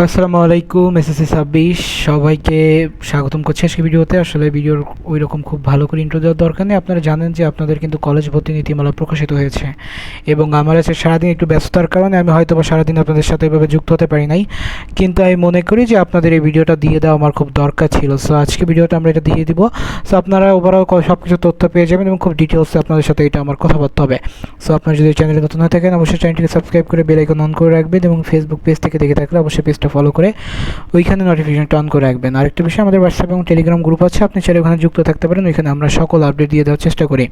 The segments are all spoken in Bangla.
আসসালামু আলাইকুম এসএসসি 26 সবাইকে স্বাগতম করছি আজকে ভিডিওতে। আসলে ভিডিওর ওই রকম খুব ভালো করে ইন্ট্রো দেওয়ার দরকার নেই। আপনারা জানেন যে আপনাদের কিন্তু কলেজ ভর্তি নীতিমালা প্রকাশিত হয়েছে এবং আমার আছে সারাদিন একটু ব্যস্ততার কারণে আমি হয়তো বা সারাদিন আপনাদের সাথে এভাবে যুক্ত হতে পারি নাই, কিন্তু আমি মনে করি যে আপনাদের এই ভিডিওটা দিয়ে দেওয়া আমার খুব দরকার ছিল। সো আজকে ভিডিওটা আমরা এটা দিয়ে দিব। সো আপনারা ওভারঅল সব কিছু তথ্য পেয়ে যাবেন এবং খুব ডিটেলসে আপনাদের সাথে এটা আমার কথাবার্তা হবে। সো আপনারা যদি চ্যানেলে নতুন হয়ে থাকেন অবশ্যই চ্যানেলটিকে সাবস্ক্রাইব করে বেল আইকন অন করে রাখবেন এবং ফেসবুক পেজ থেকে দেখে থাকলে অবশ্যই পেজটা ফলো করে ওইখানে নোটিফিকেশনটা অন করে রাখবেন। আরেকটা বিষয়, আমাদের হোয়াটসঅ্যাপ এবং টেলিগ্রাম গ্রুপ আছে, আপনি চাইলে ওখানে যুক্ত থাকতে পারেন। ওইখানে আমরা সকল আপডেট দিয়ে দেওয়ার চেষ্টা করি।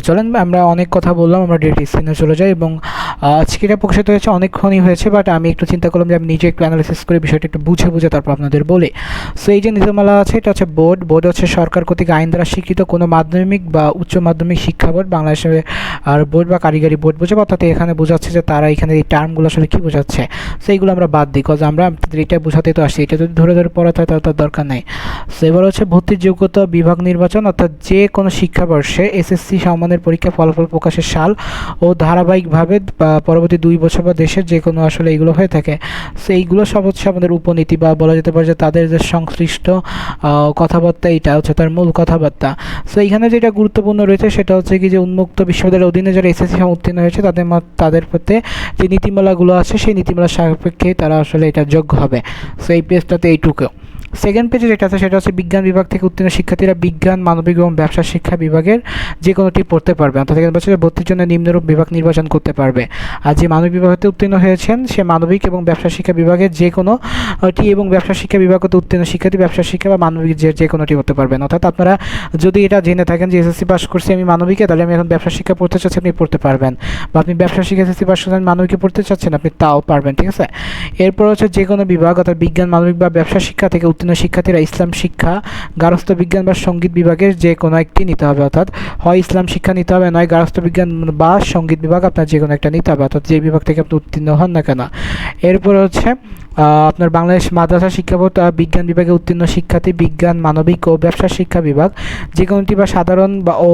চলেন, আমরা অনেক কথা বললাম, আমরা ডিরেক্ট স্ক্রিনে চলে যাই। এবং আজকে এটা প্রকাশিত হয়েছে অনেকক্ষণই হয়েছে, বাট আমি একটু চিন্তা করলাম যে আমি নিজে একটু অ্যানালিসিস করে বিষয়টা একটু বুঝে তারপর আপনাদের বলি। সো এই যে নীতিমালা আছে, এটা হচ্ছে বোর্ড হচ্ছে সরকার কর্তৃক আইন দ্বারা স্বীকৃত কোনো মাধ্যমিক বা উচ্চ মাধ্যমিক শিক্ষা বোর্ড, বাংলাদেশে আর বোর্ড বা কারিগরি বোর্ড বোঝাবো, অর্থাৎ এখানে বোঝাচ্ছে যে তারা এখানে এই টার্মগুলো আসলে কী বোঝাচ্ছে। সো এইগুলো আমরা বাদ দিই, কজ আমরা এটা বোঝাতে তো আসছি, এটা যদি ধরে পড়াতে হয় তাহলে তার দরকার নেই। সো এবার হচ্ছে ভর্তির যোগ্যতা বিভাগ নির্বাচন, অর্থাৎ যে কোনো শিক্ষাবর্ষে এসএসসি সমমানের পরীক্ষা ফলাফল প্রকাশের সাল ও ধারাবাহিকভাবে পরবর্তী 2 বছর বা দেশের যে কোনো আসলে এইগুলো হয়ে থাকে। সো এইগুলো সব হচ্ছে আমাদের উপনীতি বা বলা যেতে পারে যে তাদের যে সংশ্লিষ্ট কথাবার্তা, এটা হচ্ছে তার মূল কথাবার্তা। সো এইখানে যেটা গুরুত্বপূর্ণ রয়েছে সেটা হচ্ছে কি যে উন্মুক্ত বিশ্ববিদ্যালয়ের অধীনে যারা এসএসসি উত্তীর্ণ হয়েছে তাদের প্রতি যে নীতিমালাগুলো আছে সেই নীতিমালার সাপেক্ষে তারা আসলে এটা যোগ্য হবে। সো এই পেজটাতে এইটুকু। সেকেন্ড পেজে যেটা আছে সেটা হচ্ছে বিজ্ঞান বিভাগ থেকে উত্তীর্ণ শিক্ষার্থীরা বিজ্ঞান, মানবিক এবং ব্যবসা শিক্ষা বিভাগের যে কোনোটি পড়তে পারবে, অর্থাৎ এখানে বছরে ভর্তির জন্য নিম্নরূপ বিভাগ নির্বাচন করতে পারবে। আর যে মানবিক বিভাগতে উত্তীর্ণ হয়েছেন সে মানবিক এবং ব্যবসা শিক্ষা বিভাগের যে কোনোটি এবং ব্যবসা শিক্ষা বিভাগতে উত্তীর্ণ শিক্ষার্থী ব্যবসা শিক্ষা বা মানবিক যে কোনোটি হতে পারবেন। অর্থাৎ আপনারা যদি এটা জেনে থাকেন যে এসএসসি পাস করছি আমি মানবিকে, তাহলে আমি এখন ব্যবসা শিক্ষা পড়তে চাচ্ছি, আপনি পড়তে পারবেন। বা আপনি ব্যবসা শিক্ষা এসএসসি পাস করছেন মানবিকে পড়তে চাচ্ছেন, আপনি তাও পারবেন। ঠিক আছে। এরপর হচ্ছে যে কোনো বিভাগ, অর্থাৎ বিজ্ঞান, মানবিক বা ব্যবসা শিক্ষা থেকে উত্তীর্ণ শিক্ষার্থীরা ইসলাম শিক্ষা, গার্হস্থ্য বিজ্ঞান বা সঙ্গীত বিভাগের যে কোনো একটি নিতে হবে, অর্থাৎ হয় ইসলাম শিক্ষা নিতে হবে, নয় গার্হস্থ্য বিজ্ঞান বা সঙ্গীত বিভাগ, আপনার যে কোনো একটা নিতে হবে, অর্থাৎ যে বিভাগ থেকে আপনি উত্তীর্ণ হন না কেন। এরপর হচ্ছে আপনার বাংলাদেশ মাদ্রাসা শিক্ষা বোর্ড বিজ্ঞান বিভাগে উত্তীর্ণ শিক্ষার্থী বিজ্ঞান, মানবিক ও ব্যবসা শিক্ষা বিভাগ যে কোনোটি বা সাধারণ বা ও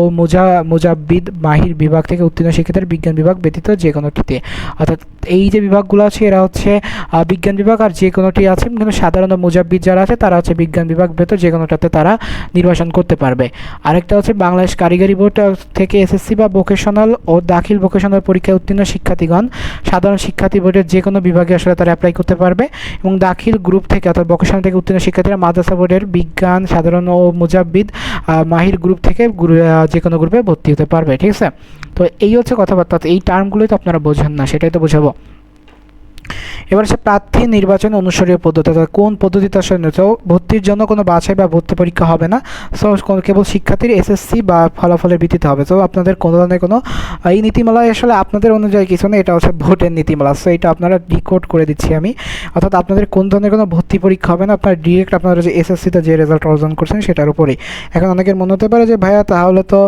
মুজাব্বিদ মাহির বিভাগ থেকে উত্তীর্ণ শিক্ষার্থীর বিজ্ঞান বিভাগ ব্যতীত যে কোনোটিতে, অর্থাৎ এই যে বিভাগগুলো আছে এরা হচ্ছে বিজ্ঞান বিভাগ, আর যে কোনোটি আছে কিন্তু সাধারণ ও মুজাব্বিদ যারা আছে তারা হচ্ছে বিজ্ঞান বিভাগ ব্যতীত যে কোনোটাতে তারা নির্বাচন করতে পারবে। আরেকটা হচ্ছে বাংলাদেশ কারিগরি বোর্ড থেকে এসএসসি বা ভোকেশনাল ও দাখিল ভোকেশনাল পরীক্ষায় উত্তীর্ণ শিক্ষার্থীগণ সাধারণ শিক্ষার্থী বোর্ডের যে কোনো বিভাগে আসলে তারা অ্যাপ্লাই করতে পারবে। এবং দাখিল গ্রুপ থেকে অর্থাৎ ভোকেশনাল থেকে উত্তীর্ণ শিক্ষার্থীরা মাদ্রাসা বোর্ডের বিজ্ঞান, সাধারণ ও মুজাব্বিদ মাহির গ্রুপ থেকে যে কোনো গ্রুপে ভর্তি হতে পারবে। ঠিক আছে। তো এই হচ্ছে কথাবার্তা, এই টার্মগুলোই তো আপনারা বোঝেন না, সেটাই তো বোঝাবো। এবার হচ্ছে প্রার্থী নির্বাচন অনুসরণীয় পদ্ধতি, অর্থাৎ কোন পদ্ধতিতে আসলে ভর্তির জন্য কোনো বাছাই বা ভর্তি পরীক্ষা হবে না। সো কেবল শিক্ষার্থীর এসএসসি বা ফলাফলের ভিত্তিতে হবে। তো আপনাদের কোনো ধরনের কোনো এই নীতিমালায় আসলে আপনাদের অনুযায়ী কিছু না, এটা হচ্ছে ভোটের নীতিমালা। সো এটা আপনারা ডিকোড করে দিচ্ছি আমি, অর্থাৎ আপনাদের কোন ধরনের কোনো ভর্তি পরীক্ষা হবে না, আপনার ডিরেক্ট আপনারা যে এসএসসিতে যে রেজাল্ট অর্জন করছেন সেটার উপরেই। এখন অনেকের মনে হতে পারে যে ভাইয়া তাহলে তো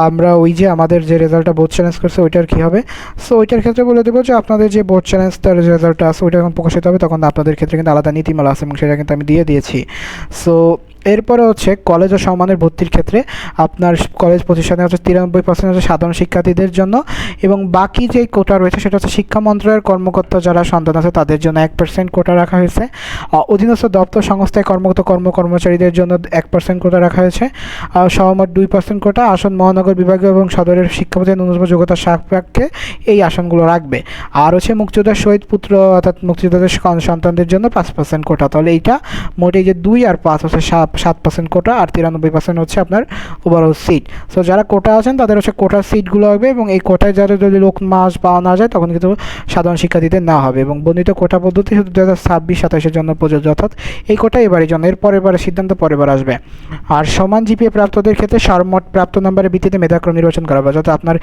আমরা ওই যে আমাদের যে রেজাল্টটা বোর্ড চ্যালেঞ্জ করছে ওইটার কী হবে। সো ওইটার ক্ষেত্রে বলে দেবো যে আপনাদের যে বোর্ড চ্যালেঞ্জ তার রেজাল্টটা আছে ওইটা যখন প্রকাশিত হবে তখন আপনাদের ক্ষেত্রে কিন্তু আলাদা নীতিমালা আছে এবং সেটা কিন্তু আমি দিয়ে দিয়েছি। সো এরপরে হচ্ছে কলেজ ও সম্মানের ভর্তির ক্ষেত্রে আপনার কলেজ প্রতিষ্ঠানে হচ্ছে 93% হচ্ছে সাধারণ শিক্ষার্থীদের জন্য, এবং বাকি যে কোটা রয়েছে সেটা হচ্ছে শিক্ষা মন্ত্রণালয়ের কর্মকর্তা যারা সন্তান আছে তাদের জন্য 1% কোটা রাখা হয়েছে। অধীনস্থ দপ্তর সংস্থায় কর্মরত কর্মচারীদের জন্য 1% কোটা রাখা হয়েছে। সহমত 2% কোটা আসন মহানগর বিভাগীয় এবং সদরের শিক্ষাপ্রতিষ্ঠান ন্যূনতম যোগ্যতার সাপেক্ষে এই আসনগুলো রাখবে। আর হচ্ছে মুক্তিযোদ্ধার শহীদ পুত্র অর্থাৎ মুক্তিযোদ্ধাদের সন্তানদের জন্য 5% কোটা। তাহলে এইটা মোটে যে 2 আর 5 হচ্ছে 7% কোটা, আর 93% হচ্ছে আপনার ওভারঅল সিট। সো যারা কোটা আছেন তাদের হচ্ছে কোটার সিটগুলো হবে, এবং এই কোটায় যাদের যদি লোক মাস পাওয়া না যায় তখন কিন্তু সাধারণ শিক্ষার্থীদের না হবে। এবং বর্ণিত কোটা পদ্ধতি শুধু 2026-27 জন্য প্রযোজ্য, অর্থাৎ এই কোটা এবারের জন্য, এর পরের সিদ্ধান্ত পরের বার আসবে। আর সমান জিপিএ প্রাপ্তদের ক্ষেত্রে সর্বমোট প্রাপ্ত নম্বরের ভিত্তিতে মেধাক্রম নির্বাচন করা হবে, অর্থাৎ আপনার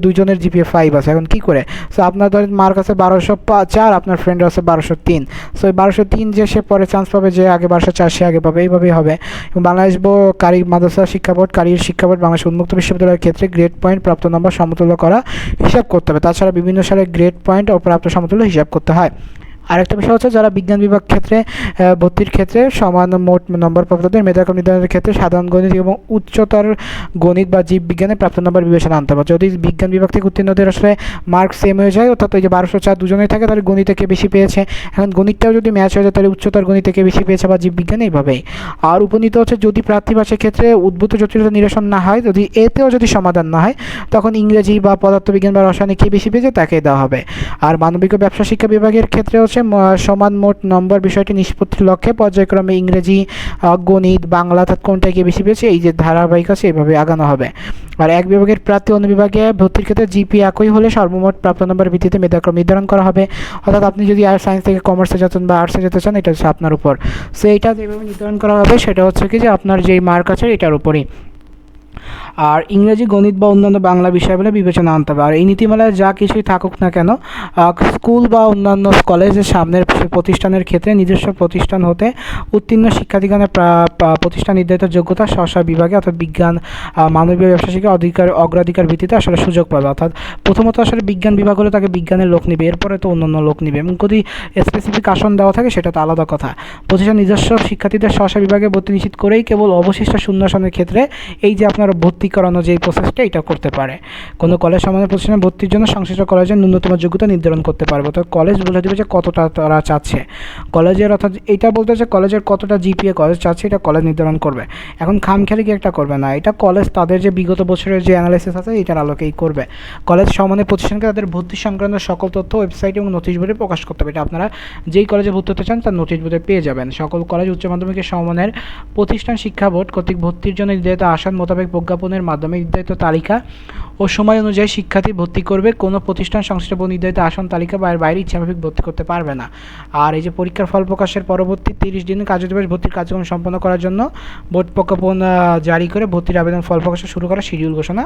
দুইজনের জিপিএ 5 আছে। এখন কী করে, সো আপনার ধরেন মার্ক আছে 1204, আপনার ফ্রেন্ড আছে 1203। সো এই 1203 যে সে পরে চান্স পাবে, যে আগে 1204 সে আগে পাবে, এইভাবেই হবে। এবং বাংলাদেশ কারি মাদ্রাসা শিক্ষা বোর্ড, কারিগরি শিক্ষা বোর্ড, বাংলাদেশ উন্মুক্ত বিশ্ববিদ্যালয়ের ক্ষেত্রে গ্রেড পয়েন্ট প্রাপ্ত নম্বর সমতুল্য করা হিসাব করতে হবে। তাছাড়া বিভিন্ন সালে গ্রেড পয়েন্ট ও প্রাপ্ত সমতুল্য হিসাব করতে হয়। আরেকটা বিষয় হচ্ছে যারা বিজ্ঞান বিভাগ ক্ষেত্রে ভর্তির ক্ষেত্রে সমান মোট নম্বর প্রাপ্তদের মেধাক্রম নির্ধারণের ক্ষেত্রে সাধারণ গণিত এবং উচ্চতর গণিত বা জীববিজ্ঞানে প্রাপ্ত নম্বর বিবেচনা আনতে হবে। যদি বিজ্ঞান বিভাগ থেকে উত্তীর্ণদের আসলে মার্ক সেম হয়ে যায়, অর্থাৎ ওই যে 1204 দুজনেই থাকে, তাহলে গণিতে কে বেশি পেয়েছে, এখন গণিতটাও যদি ম্যাচ হয়ে যায় তাহলে উচ্চতর গণিতে কে বেশি পেয়েছে বা জীববিজ্ঞানে, এইভাবেই। আর উপনীত হচ্ছে যদি প্রার্থীবাসের ক্ষেত্রে উদ্ভূত জটিলতা নিরসন না হয়, যদি এতেও যদি সমাধান না হয়, তখন ইংরেজি বা পদার্থবিজ্ঞান বা রসায়নে কে বেশি পেয়েছে তাকে দেওয়া হবে। আর মানবিক ও ব্যবসা শিক্ষা বিভাগের ক্ষেত্রে হচ্ছে সমান মোট নম্বর বিষয়টি নিষ্পত্তির লক্ষ্যে পর্যায়ক্রমে ইংরেজি, গণিত, বাংলা অর্থাৎ কোনটা গিয়ে বেশি পেয়েছে এই যে ধারাবাহিক আছে এভাবে আগানো হবে। আর এক বিভাগের প্রার্থী অন্য বিভাগে ভর্তির ক্ষেত্রে জিপি একই হলে সর্বমোট প্রাপ্ত নম্বরের ভিত্তিতে মেধাক্রম নির্ধারণ করা হবে। অর্থাৎ আপনি যদি আর সায়েন্স থেকে কমার্সে যেতেন বা আর্টসে যেতে চান, এটা হচ্ছে আপনার উপর। সো এইটা যেভাবে নির্ধারণ করা হবে সেটা হচ্ছে কি যে আপনার যেই মার্ক আছে এটার উপরই। আর ইংরেজি, গণিত বা অন্যান্য বাংলা বিষয় বলে বিবেচনা আনতে হবে। আর এই নীতিমালায় যা কিছুই থাকুক না কেন, স্কুল বা অন্যান্য কলেজের সামনের প্রতিষ্ঠানের ক্ষেত্রে নিজস্ব প্রতিষ্ঠান হতে উত্তীর্ণ শিক্ষার্থীগণের প্রতিষ্ঠান নির্ধারিত যোগ্যতা স্ব বিভাগে অর্থাৎ বিজ্ঞান, মানবীয়, ব্যবসা শিক্ষা অগ্রাধিকার ভিত্তিতে আসলে সুযোগ পাবে। অর্থাৎ প্রথমত আসলে বিজ্ঞান বিভাগ হলে তাকে বিজ্ঞানের লোক নিবে, এরপরে তো অন্যান্য লোক নিবে, এবং যদি স্পেসিফিক আসন দেওয়া থাকে সেটা তো আলাদা কথা। প্রতিষ্ঠান নিজস্ব শিক্ষার্থীদের স্ব বিভাগে ভর্তি নিশ্চিত করেই কেবল অবশিষ্ট শূন্য আসনের ক্ষেত্রে এই যে আপনার ভর্তি করানো যে প্রসেসটা এটা করতে পারে। কোনো কলেজ সমানের প্রতিষ্ঠানে ভর্তির জন্য সংশ্লিষ্ট কলেজের ন্যূনতম যোগ্যতা নির্ধারণ করতে পারবে। তো কলেজ বলে দেবে যে কতটা তারা চাচ্ছে কলেজের, অর্থাৎ এটা বলতে হচ্ছে কলেজের কতটা জিপিএ কলেজ চাচ্ছে এটা কলেজ নির্ধারণ করবে। এখন খামখেয়ালি কি একটা করবে না, এটা কলেজ তাদের যে বিগত বছরের যে অ্যানালাইসিস আছে এটার আলোকেই করবে। কলেজ সমানের প্রতিষ্ঠানকে তাদের ভর্তি সংক্রান্ত সকল তথ্য ওয়েবসাইট এবং নোটিশ বোর্ডে প্রকাশ করতে হবে। এটা আপনারা যেই কলেজে ভর্তি হতে চান তার নোটিশ বোর্ডে পেয়ে যাবেন। সকল কলেজ উচ্চ মাধ্যমিকের সমানের প্রতিষ্ঠান শিক্ষা বোর্ড কর্তৃক ভর্তির জন্য নির্ধারিত আসন মোতাবেক প্রজ্ঞাপনের মাধ্যমে নির্ধারিত তালিকা ও সময় অনুযায়ী শিক্ষার্থী ভর্তি করবে। কোনো প্রতিষ্ঠান সংশ্লিষ্ট নির্ধারিত আসন তালিকা বাইরে ইচ্ছামাফিক ভর্তি করতে পারবে না। আর এই যে পরীক্ষার ফল প্রকাশের পরবর্তী 30 দিন কার্যদিবস ভর্তির কার্যক্রম সম্পন্ন করার জন্য বোর্ড প্রজ্ঞাপন জারি করে ভর্তির আবেদন ফল প্রকাশ শুরু করার শিডিউল ঘোষণা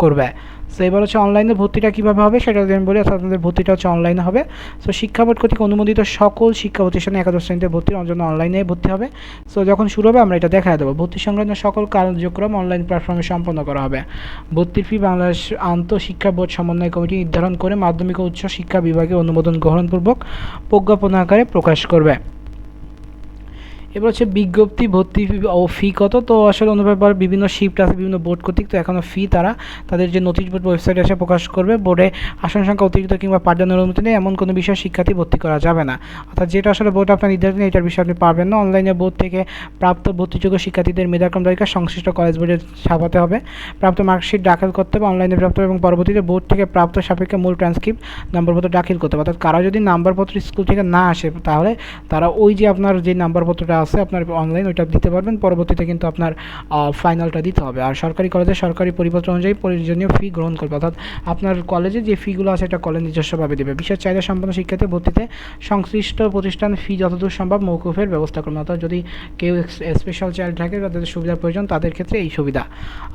করবে। সো এবার হচ্ছে অনলাইনে ভর্তিটা কীভাবে হবে সেটা যদি আমি বলি, অর্থাৎ আপনাদের ভর্তিটা হচ্ছে অনলাইনে হবে। সো শিক্ষা বোর্ড কর্তৃক অনুমোদিত সকল শিক্ষা প্রতিষ্ঠানে একাদশ শ্রেণীতে ভর্তির জন্য অনলাইনে ভর্তি হবে। সো যখন শুরু হবে আমরা এটা দেখা দেবো। ভর্তি সংক্রান্ত সকল কার্যক্রম অনলাইন প্ল্যাটফর্মে সম্পন্ন করা হবে। ভর্তির ফি বাংলাদেশ আন্তঃশিক্ষা বোর্ড সমন্বয় কমিটি নির্ধারণ করে মাধ্যমিক ও উচ্চ শিক্ষা বিভাগে অনুমোদন গ্রহণপূর্বক প্রজ্ঞাপন আকারে প্রকাশ করবে। এবার হচ্ছে বিজ্ঞপ্তি ভর্তি ও ফি কত। তো আসলে অনুভব বিভিন্ন শিফট আছে বিভিন্ন বোর্ড কর্তৃক, তো এখনও ফি তারা তাদের যে নোটিশ বোর্ড ওয়েবসাইটে এসে প্রকাশ করবে। বোর্ডে আসন সংখ্যা অতিরিক্ত কিংবা পাঠদানের অনুমতি নেই এমন কোনো বিষয়ে শিক্ষার্থী ভর্তি করা যাবে না। অর্থাৎ যেটা আসলে বোর্ড আপনার নির্ধারিত নেই এটার বিষয়ে আপনি পারবেন না। অনলাইনে বোর্ড থেকে প্রাপ্ত ভর্তিযোগ্য শিক্ষার্থীদের মেধাক্রম তালিকা সংশ্লিষ্ট কলেজ বোর্ডে ছাপাতে হবে, প্রাপ্ত মার্কশিট দাখিল করতে হবে অনলাইনে প্রাপ্ত, এবং পরবর্তীতে বোর্ড থেকে প্রাপ্ত সাপেক্ষে মূল ট্রান্সক্রিপ্ট নাম্বারপত্র দাখিল করতে হবে। অর্থাৎ কারো যদি নাম্বারপত্র স্কুল থেকে না আসে তাহলে তারা ওই যে আপনার যে নাম্বারপত্রটা আছে আপনার অনলাইন ওইটা দিতে পারবেন, পরবর্তীতে কিন্তু আপনার ফাইনালটা দিতে হবে। আর সরকারি কলেজে সরকারি পরিপত্র অনুযায়ী প্রয়োজনীয় ফি গ্রহণ করবে, অর্থাৎ আপনার কলেজে যে ফিগুলো আছে এটা কলেজ নিজস্বভাবে দেবে। বিশেষ চাহিদা সম্পন্ন শিক্ষার্থী ভর্তিতে সংশ্লিষ্ট প্রতিষ্ঠান ফি যতদূর সম্ভব মৌকুফের ব্যবস্থা করবে। অর্থাৎ যদি কেউ স্পেশাল চাইল্ড থাকে তাদের সুবিধার প্রয়োজন তাদের ক্ষেত্রে এই সুবিধা।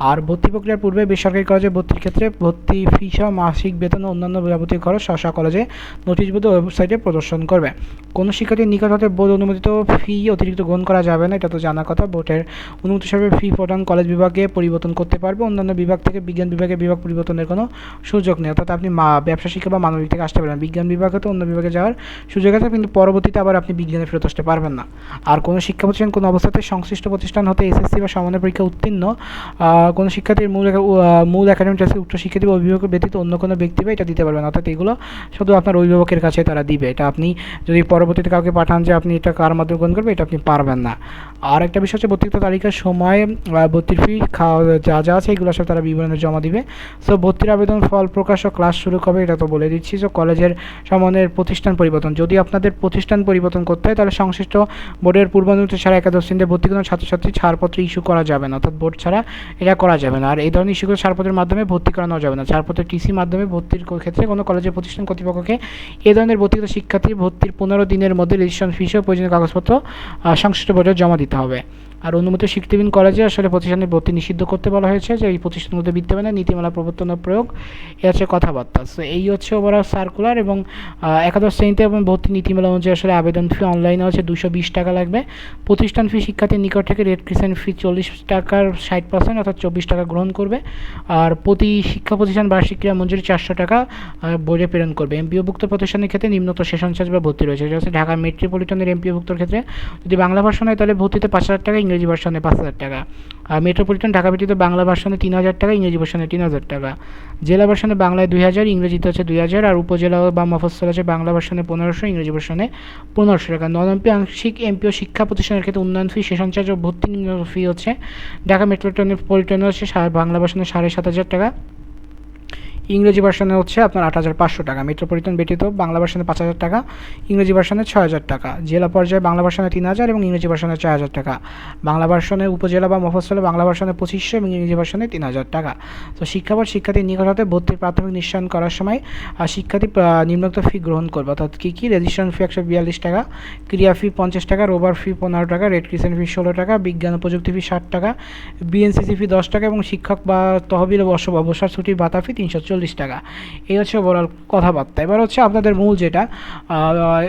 আর ভর্তি প্রক্রিয়ার পূর্বে বেসরকারি কলেজে ভর্তির ক্ষেত্রে ভর্তি ফি সহ মাসিক বেতন ও অন্যান্য যাবতীয় খরচ স্ব কলেজে নোটিশ বোর্ড ওয়েবসাইটে প্রদর্শন করবে। কোনো শিক্ষার্থীর নিকট হতে বোর্ড অনুমোদিত ফি অতিরিক্ত গ্রহণ করা যাবে না, এটা তো জানা কথা। বোর্ডের অনুমতি হিসাবে ফি প্রদান কলেজ বিভাগে পরিবর্তন করতে পারবে, অন্যান্য বিভাগ থেকে বিজ্ঞান বিভাগে বিভাগ পরিবর্তনের কোনো সুযোগ নেই। অর্থাৎ আপনি ব্যবসা শিক্ষা বা মানবিক থেকে আসতে পারেন, বিজ্ঞান বিভাগে তো অন্য বিভাগে যাওয়ার সুযোগ আছে, কিন্তু পরবর্তীতে আবার আপনি বিজ্ঞানে ফেরত আসতে পারবেন না। আর কোনো শিক্ষা প্রতিষ্ঠান কোনো অবস্থাতে সংশ্লিষ্ট প্রতিষ্ঠান হতে এসএসসি বা সমানের পরীক্ষা উত্তীর্ণ কোনো শিক্ষার্থীর মূল একাডেমিক টেস্টে উচ্চ শিক্ষার্থী বা অভিভাবকের ব্যতীত অন্য কোনো ব্যক্তি বা এটা দিতে পারবেন। অর্থাৎ এগুলো শুধু আপনার অভিভাবকের কাছে তারা দিবে, এটা আপনি যদি পরবর্তীতে কাউকে পাঠান যে আপনি এটা কার মাধ্যমে গ্রহণ করবে এটা আপনি পারবেন না। আর একটা বিষয় হচ্ছে ভর্তির তালিকার সময় ভর্তির ফি যা যা আছে এগুলো সব তারা বিবরণে জমা দিবে। সো ভর্তির আবেদন ফল প্রকাশ ও ক্লাস শুরু হবে এটা তো বলে দিচ্ছি। সো কলেজের সমানের প্রতিষ্ঠান পরিবর্তন, যদি আপনাদের প্রতিষ্ঠান পরিবর্তন করতে হয় তাহলে সংশ্লিষ্ট বোর্ডের পূর্বানুমতি ছাড়া একাদশ শ্রেণীতে ভর্তি কোনো ছাত্রছাত্রী ছাড়পত্র ইস্যু করা যাবে না, অর্থাৎ বোর্ড ছাড়া এটা করা যাবে না। আর এই ধরনের ইস্যু করে ছাড়পত্রের মাধ্যমে ভর্তি করানো যাবে না। ছাড়পত্রের টিসির মাধ্যমে ভর্তির ক্ষেত্রে কোনো কলেজের প্রতিষ্ঠান কর্তৃপক্ষকে এ ধরনের ভর্তিগত শিক্ষার্থী ভর্তির 15 দিনের মধ্যে রেজিস্ট্রেশন ফি সহ প্রয়োজনীয় কাগজপত্র সংশ্লিষ্ট বোর্ডে জমা দিতে হবে। আর অনুমোদিত স্বীকৃতিহীন কলেজে আসলে প্রতিষ্ঠানে ভর্তি নিষিদ্ধ করতে বলা হয়েছে, যে এই প্রতিষ্ঠানগুলোতে বিদ্যমানে নীতিমালা প্রবর্তন ও প্রয়োগ এ হচ্ছে কথাবার্তা। সো এই হচ্ছে ওভারঅল সার্কুলার। এবং একাদশ শ্রেণীতে এবং ভর্তি নীতিমালা অনুযায়ী আসলে আবেদন ফি অনলাইনে হচ্ছে 220 টাকা লাগবে। প্রতিষ্ঠান ফি শিক্ষার্থীর নিকট থেকে রেড ক্রিসেন্ট ফি 40 টাকার 60% অর্থাৎ 24 টাকা গ্রহণ করবে। আর প্রতি শিক্ষা প্রতিষ্ঠান বার্ষিক ক্রিয়া মঞ্জুরি 400 টাকা বোর্ডে প্রেরণ করবে। এমপিওভুক্ত প্রতিষ্ঠানের ক্ষেত্রে নিম্নত সেশন চার্জ বা ভর্তি রয়েছে, যেটা হচ্ছে ঢাকা মেট্রোপলিটনের এমপিওভুক্তর ক্ষেত্রে যদি বাংলা ভার্সন হয় তাহলে ভর্তিতে 5,000 টাকা, ইংরেজি ভার্সনে 5,000 টাকা। আর মেট্রোপলিটন ঢাকা ব্যতীত বাংলা ভার্সনে 3,000 টাকা, ইংরেজি ভার্সনে 3,000 টাকা। জেলা ভার্সনে বাংলায় 2,000, ইংরেজিতে হচ্ছে 2,000। আর উপজেলা বা মফস্বল আছে বাংলা ভার্সনে 1,500, ইংরেজি ভার্সনে 1,500 টাকা। নন এমপি আংশিক এমপিও শিক্ষা প্রতিষ্ঠানের ক্ষেত্রে উন্নয়ন ফি, সেশন চার্জ ও ভর্তি ফি হচ্ছে ঢাকা মেট্রোপলিটনে হচ্ছে বাংলা ভার্সনে 7,500 টাকা, ইংরেজি ভার্সনে হচ্ছে আপনার 8,500 টাকা। মেট্রোপলিটন ব্যতীত বাংলা ভার্সনে 5,000 টাকা, ইংরেজি ভার্সনে 6,000 টাকা। জেলা পর্যায়ে বাংলা ভার্সনে 3,000 এবং ইংরেজি ভার্সনে 4,000 টাকা। বাংলা ভার্সনে উপজেলা বা মফস্বলে বাংলা ভার্সনে 2,500 এবং ইংরেজি ভার্সনে 3,000 টাকা। তো শিক্ষা বোর্ড শিক্ষার্থীর নিকট হতে ভর্তির প্রাথমিক নিশ্চয়ন করার সময় শিক্ষার্থী নিম্নোক্ত ফি গ্রহণ করবে, অর্থাৎ কী রেজিস্ট্রেশন ফি 142 টাকা, ক্রিয়া ফি 50 টাকা, রোভার ফি 15 টাকা, রেড ক্রিসেন্ট ফি 16 টাকা, বিজ্ঞান ও প্রযুক্তি ফি 60 টাকা, বিএনসিসি ফি 10 টাকা এবং শিক্ষক বা তহবিল অবসর ছুটির ভাতা ফি 340 টাকা। এই হচ্ছে ওভারঅল কথাবার্তা। এবার হচ্ছে আপনাদের মূল যেটা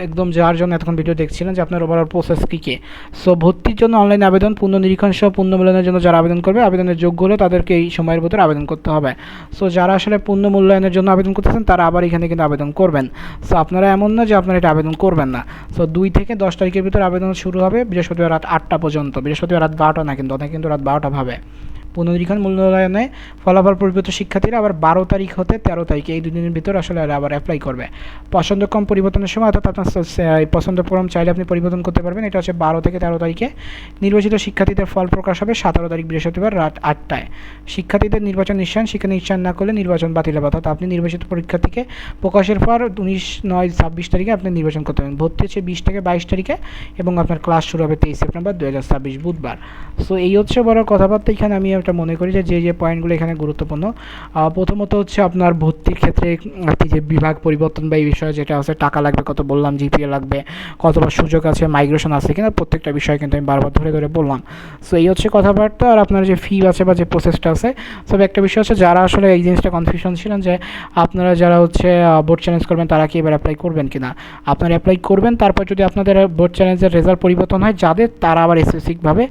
একদম যার জন্য এতক্ষণ ভিডিও দেখছিলেন, যে আপনার ওভারঅল প্রসেস কী কী। সো ভর্তির জন্য অনলাইন আবেদন, পূর্ণ নিরীক্ষণ সহ পূর্ণ মূল্যায়নের জন্য যারা আবেদন করবে, আবেদনের যোগ্য হলে তাদেরকে এই সময়ের ভিতরে আবেদন করতে হবে। সো যারা আসলে পূর্ণ মূল্যায়নের জন্য আবেদন করতেছেন তারা আবার এখানে কিন্তু আবেদন করবেন। সো আপনারা এমন না যে আপনারা এটা আবেদন করবেন না। সো 2 থেকে 10 তারিখের ভিতরে আবেদন শুরু হবে, বৃহস্পতিবার রাত 8টা পর্যন্ত। বৃহস্পতিবার রাত 12টা না, কিন্তু অনেকে কিন্তু রাত 12টা ভাবে। পুনরীক্ষণ মূল্যায়নে ফলাফল পরিবর্তিত শিক্ষার্থীরা আবার 12 তারিখ হতে 13 তারিখে এই 2 দিনের ভিতরে আসলে আবার অ্যাপ্লাই করবে। পছন্দক্রম পরিবর্তনের সময়, অর্থাৎ আপনার পছন্দক্রম চাইলে আপনি পরিবর্তন করতে পারবেন। এটা হচ্ছে 12 থেকে 13 তারিখে। নির্বাচিত শিক্ষার্থীদের ফল প্রকাশ হবে 17 তারিখ বৃহস্পতিবার রাত 8টায়। শিক্ষার্থীদের নির্বাচন নিশ্চয়ন, শিক্ষা নিশ্চয়ন না করলে নির্বাচন বাতিল হবে, অর্থাৎ আপনি নির্বাচিত পরীক্ষার্থীকে প্রকাশের পর 19/9/26 তারিখে আপনি নির্বাচন করতে পারবেন। ভর্তি হচ্ছে 20 থেকে 22 তারিখে এবং আপনার ক্লাস শুরু হবে 23 সেপ্টেম্বর 2026 বুধবার। সো এই হচ্ছে বড় কথাবার্তা। এখানে আমি একটা মনে করি যে যে পয়েন্টগুলো এখানে গুরুত্বপূর্ণ, প্রথমত হচ্ছে আপনার ভর্তির ক্ষেত্রে কি যে বিভাগ পরিবর্তন বা এই বিষয়ে যেটা আছে, টাকা লাগবে কত বললাম, জিপিএ লাগবে কতটা, সুযোগ আছে, মাইগ্রেশন আছে কিনা, প্রত্যেকটা বিষয় কিন্তু আমি বারবার ধরে ধরে বললাম। সো এই হচ্ছে কথাবার্তা। আর আপনার যে ফি আছে বা যে প্রসেসটা আছে, তবে একটা বিষয় হচ্ছে যারা আসলে এই জিনিসটা কনফিউশন ছিলেন যে আপনারা যারা হচ্ছে বোর্ড চ্যালেঞ্জ করবেন তারা কি এবার অ্যাপ্লাই করবেন কিনা, আপনারা অ্যাপ্লাই করবেন। তারপর যদি আপনাদের বোর্ড চ্যালেঞ্জের রেজাল্ট পরিবর্তন হয় যাদের, তারা আবার স্পেসিফিকভাবে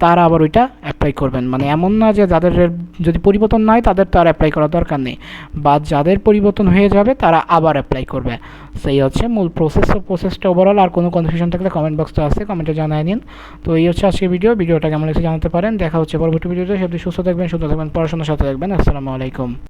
তারা আবার ওইটা অ্যাপ্লাই করবেন। মানে এমন না যে যাদের যদি পরিবর্তন না হয় তাদের তো আর অ্যাপ্লাই করার দরকার নেই, বা যাদের পরিবর্তন হয়ে যাবে তারা আবার অ্যাপ্লাই করবে। সেই হচ্ছে মূল প্রসেসটা ওভারঅল। আর কোনো কনফিউশন থাকলে কমেন্ট বক্সটা আছে, কমেন্টে জানিয়ে নিন। তো এই হচ্ছে আজকে ভিডিওটা কেমন লাগছে জানাতে পারেন। দেখা হচ্ছে পরবর্তী ভিডিওতে। সবাই সুস্থ থাকবেন, পড়াশোনার সাথে থাকবেন। আসসালামু আলাইকুম।